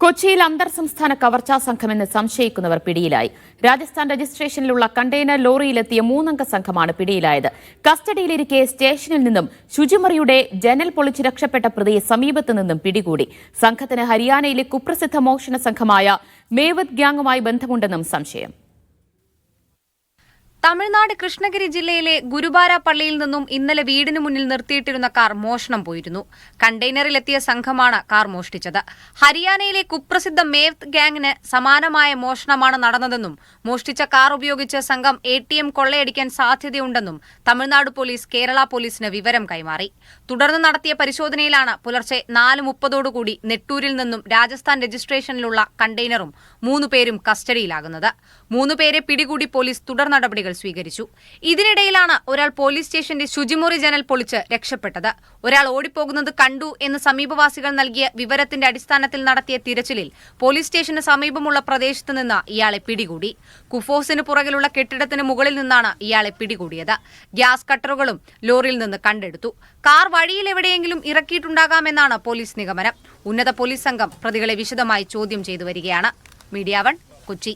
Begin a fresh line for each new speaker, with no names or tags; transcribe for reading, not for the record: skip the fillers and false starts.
കൊച്ചിയിൽ അന്തർ സംസ്ഥാന കവർച്ചാ സംഘമെന്ന് സംശയിക്കുന്നവർ പിടിയിലായി. രാജസ്ഥാൻ രജിസ്ട്രേഷനിലുള്ള കണ്ടെയ്നർ ലോറിയിലെത്തിയ 3-അംഗ സംഘമാണ് പിടിയിലായത്. കസ്റ്റഡിയിലിരിക്കെ സ്റ്റേഷനിൽ നിന്നും ശുചിമുറിയുടെ ജനൽ പൊളിച്ച് രക്ഷപ്പെട്ട പ്രതിയെ സമീപത്തു നിന്നും പിടികൂടി. സംഘത്തിന് ഹരിയാനയിലെ കുപ്രസിദ്ധ മോഷണ സംഘമായ മേവത് ഗ്യാങ്ങുമായി ബന്ധമുണ്ടെന്നും സംശയം.
തമിഴ്നാട് കൃഷ്ണഗിരി ജില്ലയിലെ ഗുരുവാര പള്ളിയിൽ നിന്നും ഇന്നലെ വീടിന് മുന്നിൽ നിർത്തിയിട്ടിരുന്ന കാർ മോഷണം പോയിരുന്നു. കണ്ടെയ്നറിലെത്തിയ സംഘമാണ് കാർ മോഷ്ടിച്ചത്. ഹരിയാനയിലെ കുപ്രസിദ്ധ മേവത് ഗ്യാങ്ങിന് സമാനമായ മോഷണമാണ് നടന്നതെന്നും മോഷ്ടിച്ച കാർ ഉപയോഗിച്ച് സംഘം ATM കൊള്ളയടിക്കാൻ സാധ്യതയുണ്ടെന്നും തമിഴ്നാട് പോലീസ് കേരള പോലീസിന് വിവരം കൈമാറി. തുടർന്ന് നടത്തിയ പരിശോധനയിലാണ് പുലർച്ചെ 4:30 നെട്ടൂരിൽ നിന്നും രാജസ്ഥാൻ രജിസ്ട്രേഷനിലുള്ള കണ്ടെയ്നറും 3 പേരും കസ്റ്റഡിയിലാകുന്നത്. 3 പേരെ പിടികൂടി പോലീസ് തുടർ നടപടികൾ സ്വീകരിച്ചു. ഇതിനിടയിലാണ് ഒരാൾ പോലീസ് സ്റ്റേഷന്റെ ശുചിമുറി ജനൽ പൊളിച്ച് രക്ഷപ്പെട്ടത്. ഒരാൾ ഓടിപ്പോകുന്നത് കണ്ടു എന്ന് സമീപവാസികൾ നൽകിയ വിവരത്തിന്റെ അടിസ്ഥാനത്തിൽ നടത്തിയ തിരച്ചിലിൽ പോലീസ് സ്റ്റേഷന് സമീപമുള്ള പ്രദേശത്ത് നിന്ന് ഇയാളെ പിടികൂടി. കുഫോസിന് പുറകിലുള്ള കെട്ടിടത്തിന് മുകളിൽ നിന്നാണ് ഇയാളെ പിടികൂടിയത്. ഗ്യാസ് കട്ടറുകളും ലോറിയിൽ നിന്ന് കണ്ടെടുത്തു. കാർ വഴിയിൽ എവിടെയെങ്കിലും ഇറക്കിയിട്ടുണ്ടാകാമെന്നാണ് പോലീസ് നിഗമനം. ഉന്നത പോലീസ് സംഘം പ്രതികളെ വിശദമായി ചോദ്യം ചെയ്തു വരികയാണ്. മീഡിയ 1 കൊച്ചി.